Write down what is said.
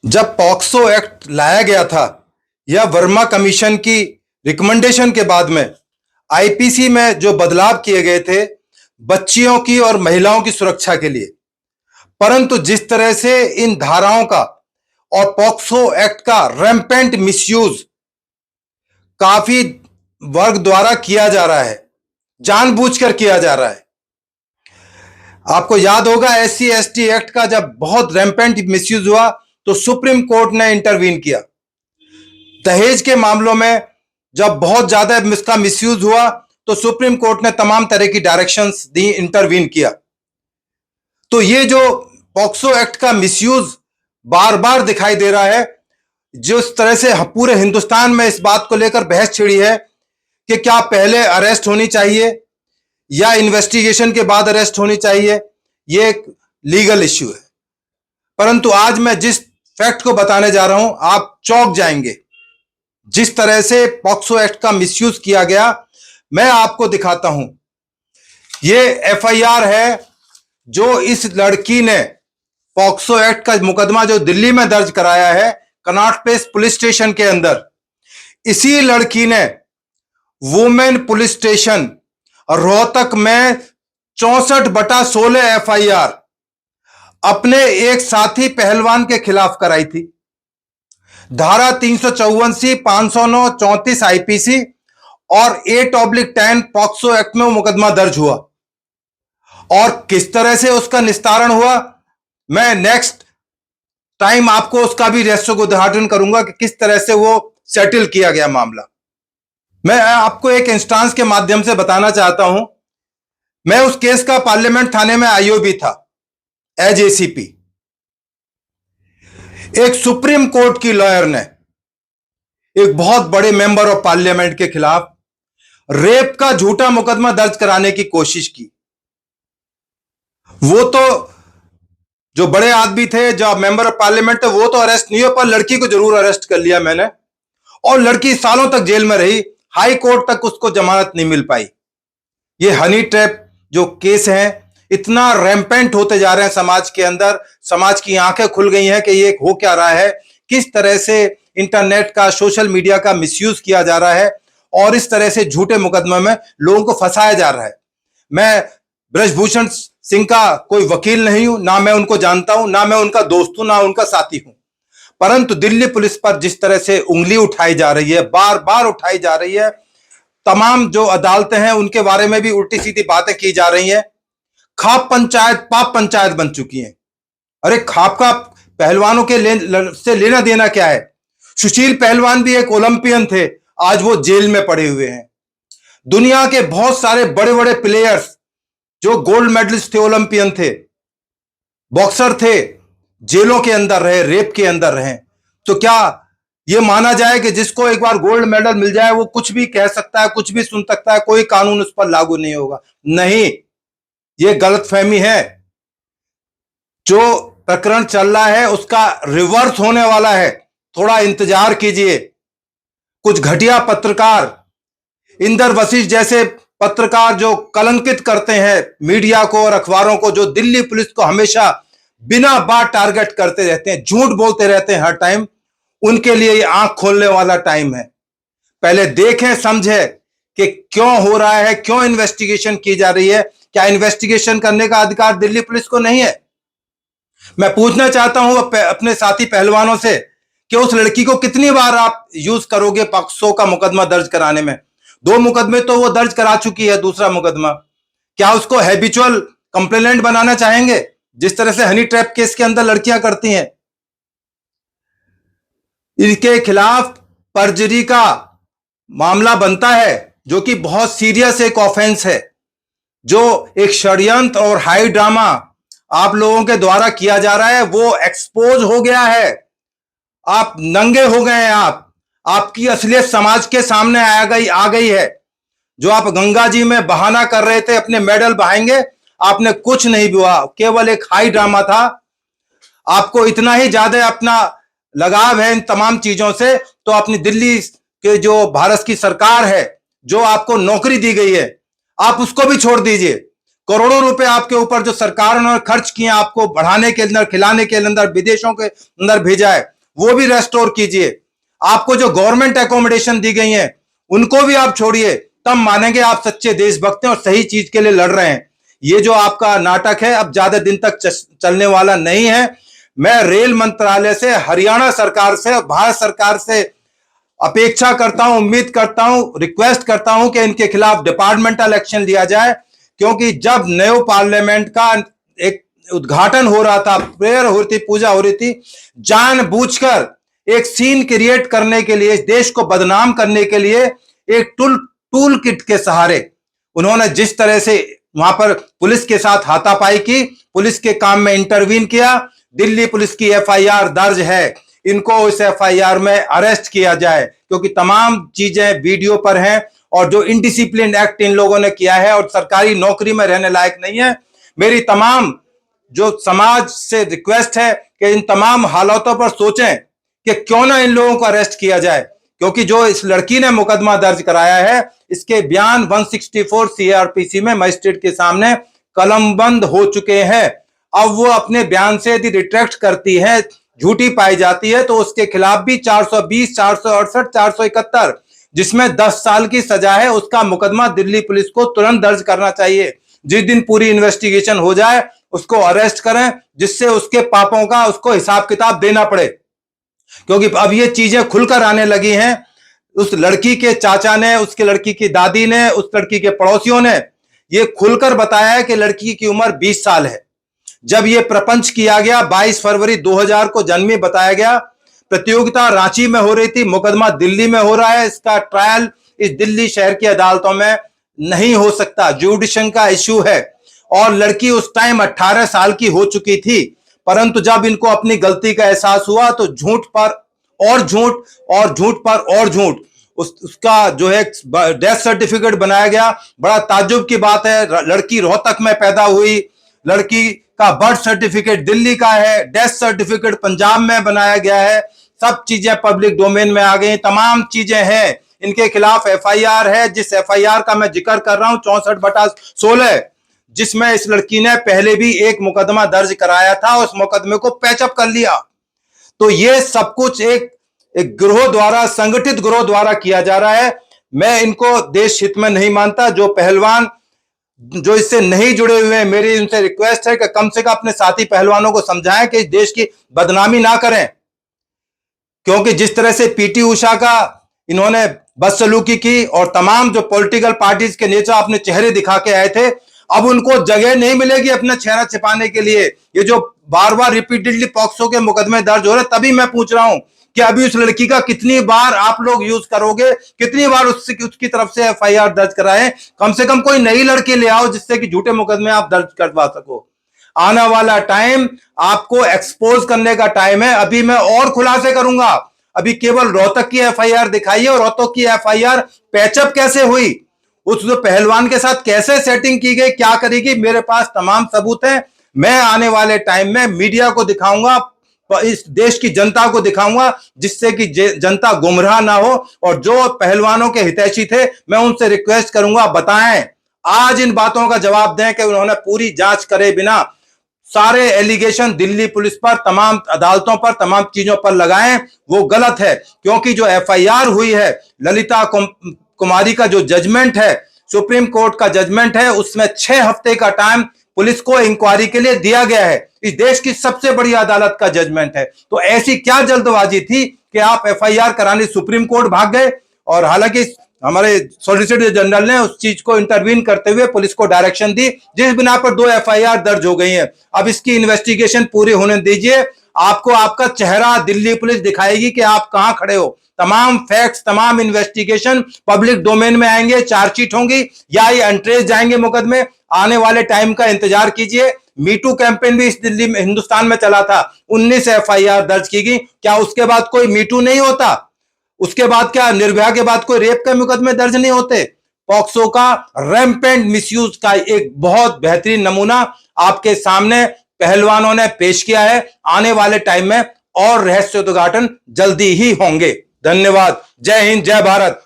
जब POCSO act लाया गया था या वर्मा कमीशन की रिकमेंडेशन के बाद में आईपीसी में जो बदलाव किए गए थे बच्चियों की और महिलाओं की सुरक्षा के लिए, परंतु जिस तरह से इन धाराओं का और पॉक्सो एक्ट का रैम्पेंट मिसयूज काफी वर्ग द्वारा किया जा रहा है, जानबूझकर किया जा रहा है। आपको याद होगा एससी एसटी एक्ट का जब बहुत रैम्पेंट मिसयूज हुआ तो सुप्रीम कोर्ट ने इंटरवीन किया। दहेज के मामलों में जब बहुत ज्यादा इसका मिसयूज हुआ तो सुप्रीम कोर्ट ने तमाम तरह की डायरेक्शंस दी, इंटरवीन किया। तो ये जो पॉक्सो एक्ट का मिसयूज बार बार दिखाई दे रहा है, जिस तरह से पूरे हिंदुस्तान में इस बात को लेकर बहस छिड़ी है कि क्या पहले अरेस्ट होनी चाहिए या इन्वेस्टिगेशन के बाद अरेस्ट होनी चाहिए, ये एक लीगल इश्यू है। परंतु आज मैं जिस फैक्ट को बताने जा रहा हूं आप चौंक जाएंगे। जिस तरह से पॉक्सो एक्ट का मिसयूज किया गया मैं आपको दिखाता हूं। ये एफआईआर है जो इस लड़की ने पॉक्सो एक्ट का मुकदमा जो दिल्ली में दर्ज कराया है कनॉट प्लेस पुलिस स्टेशन के अंदर। इसी लड़की ने वुमेन पुलिस स्टेशन रोहतक में 64/16 एफआईआर अपने एक साथी पहलवान के खिलाफ कराई थी। धारा 354 सी, 509, 34 आईपीसी और 8/10 पॉक्सो एक्ट में वो मुकदमा दर्ज हुआ। और किस तरह से उसका निस्तारण हुआ मैं नेक्स्ट टाइम आपको उसका भी रहस्य को उद्घाटन करूंगा कि किस तरह से वो सेटल किया गया मामला। मैं आपको एक इंस्टांस के माध्यम से बताना चाहता हूं। मैं उस केस का पार्लियामेंट थाने में आईओ भी था एज एसीपी। एक सुप्रीम कोर्ट की लॉयर ने एक बहुत बड़े मेंबर ऑफ पार्लियामेंट के खिलाफ रेप का झूठा मुकदमा दर्ज कराने की कोशिश की। वो तो जो बड़े आदमी थे, जो मेंबर ऑफ पार्लियामेंट थे, वो तो अरेस्ट नहीं हुए, पर लड़की को जरूर अरेस्ट कर लिया मैंने और लड़की सालों तक जेल में रही। हाई कोर्ट तक उसको जमानत नहीं मिल पाई। ये हनी ट्रैप जो केस है इतना रैम्पेंट होते जा रहे हैं समाज के अंदर। समाज की आंखें खुल गई हैं कि ये हो क्या रहा है, किस तरह से इंटरनेट का, सोशल मीडिया का मिसयूज किया जा रहा है और इस तरह से झूठे मुकदमे में लोगों को फंसाया जा रहा है। मैं ब्रजभूषण सिंह का कोई वकील नहीं हूं, ना मैं उनको जानता हूं, ना मैं उनका दोस्त हूं, ना उनका साथी हूं, परंतु दिल्ली पुलिस पर जिस तरह से उंगली उठाई जा रही है, बार बार उठाई जा रही है, तमाम जो अदालतें हैं उनके बारे में भी उल्टी सीधी बातें की जा रही हैं। खाप पंचायत पाप पंचायत बन चुकी है। अरे खाप का पहलवानों के से लेना देना क्या है? सुशील पहलवान भी एक ओलंपियन थे, आज वो जेल में पड़े हुए हैं। दुनिया के बहुत सारे बड़े बड़े प्लेयर्स जो गोल्ड मेडलिस्ट थे, ओलंपियन थे, बॉक्सर थे, जेलों के अंदर रहे, रेप के अंदर रहे। तो क्या यह माना जाए कि जिसको एक बार गोल्ड मेडल मिल जाए वो कुछ भी कह सकता है, कुछ भी सुन सकता है, कोई कानून उस पर लागू नहीं होगा? नहीं, ये गलतफहमी है। जो प्रकरण चल रहा है उसका रिवर्स होने वाला है, थोड़ा इंतजार कीजिए। कुछ घटिया पत्रकार, इंदर वशिष्ठ जैसे पत्रकार जो कलंकित करते हैं मीडिया को और अखबारों को, जो दिल्ली पुलिस को हमेशा बिना बात टारगेट करते रहते हैं, झूठ बोलते रहते हैं हर टाइम, उनके लिए ये आंख खोलने वाला टाइम है। पहले देखें, समझें कि क्यों हो रहा है, क्यों इन्वेस्टिगेशन की जा रही है। क्या इन्वेस्टिगेशन करने का अधिकार दिल्ली पुलिस को नहीं है? मैं पूछना चाहता हूं अपने साथी पहलवानों से कि उस लड़की को कितनी बार आप यूज करोगे पॉक्सो का मुकदमा दर्ज कराने में? 2 मुकदमे तो वो दर्ज करा चुकी है, दूसरा मुकदमा। क्या उसको हैबिचुअल कंप्लेनेंट बनाना चाहेंगे जिस तरह से हनी ट्रैप केस के अंदर लड़कियां करती हैं? इनके खिलाफ परजरी का मामला बनता है जो कि बहुत सीरियस एक ऑफेंस है, जो एक षड्यंत्र और हाई ड्रामा आप लोगों के द्वारा किया जा रहा है, वो एक्सपोज हो गया है। आप नंगे हो गए हैं। आपकी असलियत समाज के सामने आ गई है। जो आप गंगा जी में बहाना कर रहे थे अपने मेडल बहाएंगे, आपने कुछ नहीं हुआ, केवल एक हाई ड्रामा था। आपको इतना ही ज्यादा अपना लगाव है इन तमाम चीजों से, तो अपनी दिल्ली के जो भारत की सरकार है, जो आपको नौकरी दी गई है, आप उसको भी छोड़ दीजिए। करोड़ों रुपए आपके ऊपर जो सरकार ने खर्च किए आपको बढ़ाने के अंदर, खिलाने के अंदर, विदेशों के अंदर भेजा है, वो भी रेस्टोर कीजिए। आपको जो गवर्नमेंट एकोमोडेशन दी गई है उनको भी आप छोड़िए, तब मानेंगे आप सच्चे देशभक्त हैं और सही चीज के लिए लड़ रहे हैं। ये जो आपका नाटक है अब ज्यादा दिन तक चलने वाला नहीं है। मैं रेल मंत्रालय से, हरियाणा सरकार से और भारत सरकार से अपेक्षा करता हूं, उम्मीद करता हूं, रिक्वेस्ट करता हूं कि इनके खिलाफ डिपार्टमेंटल एक्शन लिया जाए, क्योंकि जब नए पार्लियामेंट का एक उद्घाटन हो रहा था, प्रेयर हो रही थी, पूजा हो रही थी, जानबूझकर एक सीन क्रिएट करने के लिए, देश को बदनाम करने के लिए एक टूल किट के सहारे उन्होंने जिस तरह से वहां पर पुलिस के साथ हाथापाई की, पुलिस के काम में इंटरवीन किया। दिल्ली पुलिस की एफआईआर दर्ज है, इनको इस एफआईआर में अरेस्ट किया जाए, क्योंकि तमाम चीजें वीडियो पर हैं और जो इनडिसिप्लिन एक्ट इन लोगों ने किया है और सरकारी नौकरी में रहने लायक नहीं है। मेरी तमाम जो समाज से रिक्वेस्ट है कि इन तमाम हालातों पर सोचें कि क्यों ना इन लोगों को अरेस्ट किया जाए, क्योंकि जो इस लड़की ने मुकदमा दर्ज कराया है इसके बयान 164 सीआरपीसी में मजिस्ट्रेट के सामने कलमबंद हो चुके हैं। अब वो अपने बयान से यदि रिट्रैक्ट करती है, झूठी पाई जाती है, तो उसके खिलाफ भी 420, 468, 471 जिसमें 10 साल की सजा है, उसका मुकदमा दिल्ली पुलिस को तुरंत दर्ज करना चाहिए। जिस दिन पूरी इन्वेस्टिगेशन हो जाए उसको अरेस्ट करें, जिससे उसके पापों का उसको हिसाब किताब देना पड़े, क्योंकि अब ये चीजें खुलकर आने लगी हैं। उस लड़की के चाचा ने, उसके लड़की की दादी ने, उस लड़की के पड़ोसियों ने ये खुलकर बताया है कि लड़की की उम्र 20 साल है। जब ये प्रपंच किया गया 22 फरवरी 2000 को जन्मी बताया गया। प्रतियोगिता रांची में हो रही थी, मुकदमा दिल्ली में हो रहा है। इसका ट्रायल इस दिल्ली शहर की अदालतों में नहीं हो सकता, जुडिशन का इश्यू है। और लड़की उस टाइम 18 साल की हो चुकी थी, परंतु जब इनको अपनी गलती का एहसास हुआ तो झूठ पर और झूठ और झूठ पर और झूठ, उसका जो है डेथ सर्टिफिकेट बनाया गया। बड़ा ताज्जुब की बात है, लड़की रोहतक में पैदा हुई, लड़की का बर्थ सर्टिफिकेट दिल्ली का है, डेथ सर्टिफिकेट पंजाब में बनाया गया है, सब चीजें पब्लिक डोमेन में आ गई, तमाम चीजें हैं। इनके खिलाफ एफआईआर है, जिस एफआईआर का मैं जिक्र कर रहा हूं 64/16, जिसमें इस लड़की ने पहले भी एक मुकदमा दर्ज कराया था, उस मुकदमे को पैचअप कर लिया। तो ये सब कुछ एक गिरोह द्वारा, संगठित गिरोह द्वारा किया जा रहा है। मैं इनको देश हित में नहीं मानता। जो पहलवान जो इससे नहीं जुड़े हुए हैं, मेरी उनसे रिक्वेस्ट है कि कम से कम अपने साथी पहलवानों को समझाएं कि इस देश की बदनामी ना करें, क्योंकि जिस तरह से पीटी उषा का इन्होंने बदसलूकी की और तमाम जो पॉलिटिकल पार्टीज के नेता अपने चेहरे दिखा के आए थे, अब उनको जगह नहीं मिलेगी अपना चेहरा छिपाने के लिए। ये जो बार बार रिपीटेडली पॉक्सो के मुकदमे दर्ज हो रहे, तभी मैं पूछ रहा हूं कि अभी उस लड़की का कितनी बार आप लोग यूज करोगे, कितनी बार उसकी तरफ से एफआईआर दर्ज कराएं। कम से कम कोई नई लड़की ले आओ जिससे कि झूठे मुकदमे आप दर्ज करवा सको। आने वाला टाइम आपको एक्सपोज करने का टाइम है। अभी मैं और खुलासे करूंगा। अभी केवल रोहतक की एफआईआर दिखाई है, और रोहतक की एफआईआर पैचअप कैसे हुई, उस जो पहलवान के साथ कैसे सेटिंग की गई, क्या करेगी, मेरे पास तमाम सबूत है। मैं आने वाले टाइम में मीडिया को दिखाऊंगा, इस देश की जनता को दिखाऊंगा, जिससे कि जनता गुमराह ना हो। और जो पहलवानों के हितैषी थे, मैं उनसे रिक्वेस्ट करूंगा, बताएं, आज इन बातों का जवाब दें कि उन्होंने पूरी जांच करे बिना सारे एलिगेशन दिल्ली पुलिस पर, तमाम अदालतों पर, तमाम चीजों पर लगाएं। वो गलत है, क्योंकि जो एफआईआर हुई है, ललिता कुमारी का जो जजमेंट है, सुप्रीम कोर्ट का जजमेंट है, उसमें 6 हफ्ते का टाइम पुलिस को इंक्वायरी के लिए दिया गया है। इस देश की सबसे बड़ी अदालत का जजमेंट है। तो ऐसी क्या जल्दबाजी थी कि आप एफआईआर कराने सुप्रीम कोर्ट भाग गए? और हालांकि हमारे सॉलिसिटर जनरल ने उस चीज को इंटरवीन करते हुए पुलिस को डायरेक्शन दी, जिस बिना पर 2 एफआईआर दर्ज हो गई हैं। अब इसकी इन्वेस्टिगेशन पूरी होने दीजिए। आपको आपका चेहरा दिल्ली पुलिस दिखाएगी कि आप कहां खड़े हो। तमाम फैक्ट्स, तमाम इन्वेस्टिगेशन पब्लिक डोमेन में आएंगे, चार्जशीट होंगी या ये अनट्रेस जाएंगे मुकदमे। आने वाले टाइम का इंतजार कीजिए। मीटू कैंपेन भी इस दिल्ली में, हिंदुस्तान में चला था, 19 एफआईआर दर्ज की गई। क्या उसके बाद कोई मीटू नहीं होता? उसके बाद क्या निर्भया के बाद कोई रेप के मुकदमे दर्ज नहीं होते? पॉक्सो का रैम्पेंट मिसयूज का एक बहुत बेहतरीन नमूना आपके सामने पहलवानों ने पेश किया है। आने वाले टाइम में और रहस्य उद्घाटन जल्दी ही होंगे। धन्यवाद। जय हिंद, जय भारत।